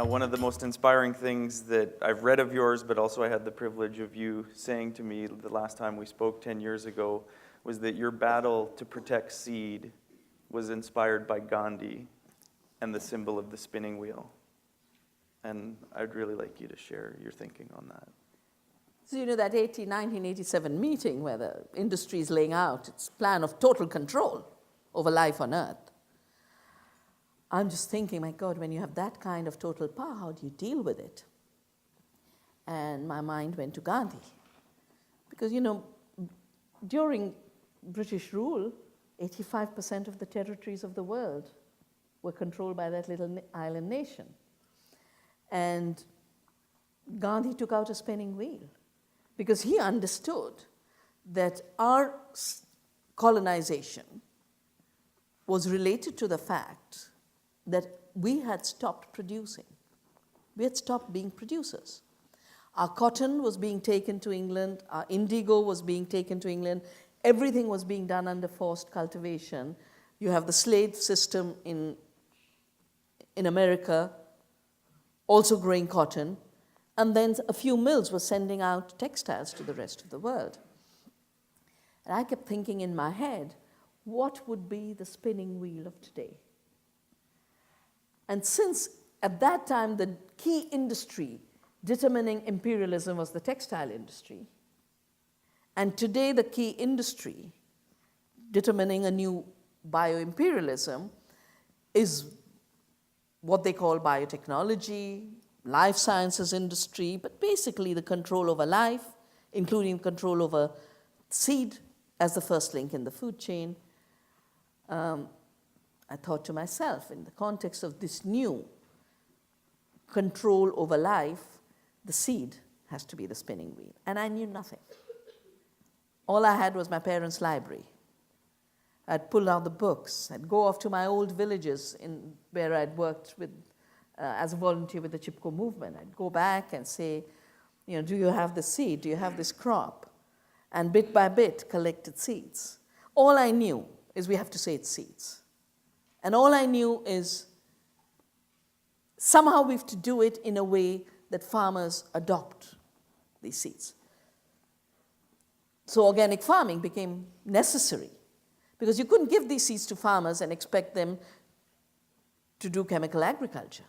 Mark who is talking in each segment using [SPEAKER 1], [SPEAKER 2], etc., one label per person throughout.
[SPEAKER 1] one of the most inspiring things that I've read of yours, but also I had the privilege of you saying to me the last time we spoke 10 years ago, was that your battle to protect seed was inspired by Gandhi and the symbol of the spinning wheel. And I'd really like you to share your thinking on that.
[SPEAKER 2] So you know that 1987 meeting where the industry is laying out its plan of total control over life on Earth. I'm just thinking, my God, when you have that kind of total power, how do you deal with it? And my mind went to Gandhi. Because, you know, during British rule, 85% of the territories of the world were controlled by that little island nation. And Gandhi took out a spinning wheel because he understood that our colonization was related to the fact that we had stopped producing. We had stopped being producers. Our cotton was being taken to England, our indigo was being taken to England, everything was being done under forced cultivation. You have the slave system in America, also growing cotton, and then a few mills were sending out textiles to the rest of the world. And I kept thinking in my head, what would be the spinning wheel of today? And since at that time the key industry determining imperialism was the textile industry, and today the key industry determining a new bioimperialism is what they call biotechnology, life sciences industry, but basically the control over life, including control over seed as the first link in the food chain. I thought to myself, in the context of this new control over life, the seed has to be the spinning wheel. And I knew nothing. All I had was my parents' library. I'd pull out the books. I'd go off to my old villages where I'd worked with, as a volunteer with the Chipko movement. I'd go back and say, you know, do you have the seed? Do you have this crop? And bit by bit, collected seeds. All I knew is we have to say it's seeds. And all I knew is somehow we have to do it in a way that farmers adopt these seeds. So organic farming became necessary because you couldn't give these seeds to farmers and expect them to do chemical agriculture.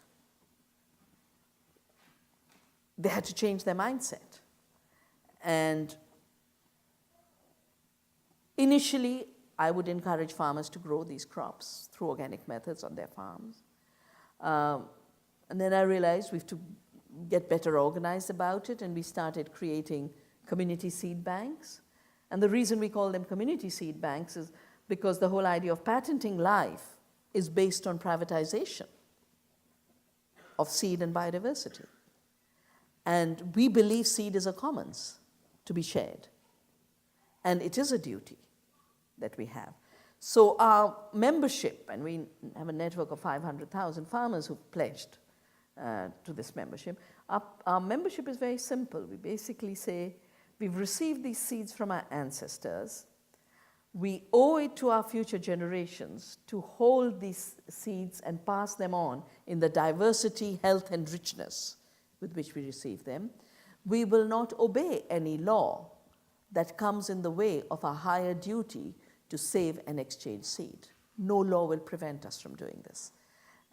[SPEAKER 2] They had to change their mindset. And initially, I would encourage farmers to grow these crops through organic methods on their farms. And then I realized we have to get better organized about it, and we started creating community seed banks. And the reason we call them community seed banks is because the whole idea of patenting life is based on privatization of seed and biodiversity. And we believe seed is a commons to be shared. And it is a duty that we have. So our membership, and we have a network of 500,000 farmers who've pledged to this membership. Our membership is very simple. We basically say, we've received these seeds from our ancestors. We owe it to our future generations to hold these seeds and pass them on in the diversity, health, and richness with which we receive them. We will not obey any law that comes in the way of our higher duty to save and exchange seed. No law will prevent us from doing this.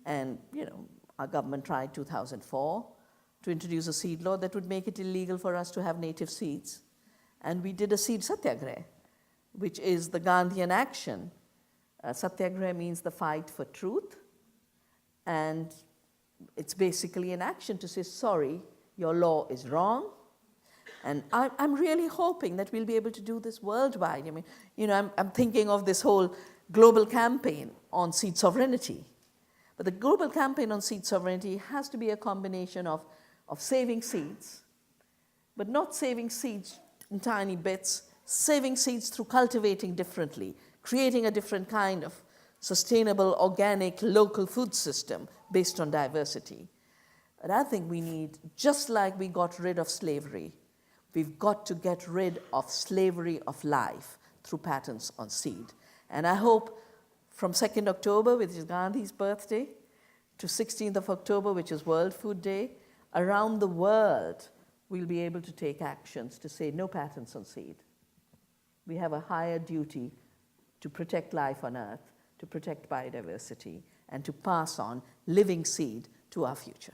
[SPEAKER 2] And, you know, our government tried 2004 to introduce a seed law that would make it illegal for us to have native seeds. And we did a seed satyagraha, which is the Gandhian action. Satyagraha means the fight for truth. And it's basically an action to say, sorry, your law is wrong. And I'm really hoping that we'll be able to do this worldwide. I mean, you know, I'm thinking of this whole global campaign on seed sovereignty. But the global campaign on seed sovereignty has to be a combination of saving seeds, but not saving seeds in tiny bits, saving seeds through cultivating differently, creating a different kind of sustainable, organic, local food system based on diversity. But I think we need, just like we got rid of slavery, we've got to get rid of slavery of life through patents on seed. And I hope from 2nd October, which is Gandhi's birthday, to 16th of October, which is World Food Day, around the world, we'll be able to take actions to say no patents on seed. We have a higher duty to protect life on Earth, to protect biodiversity, and to pass on living seed to our future.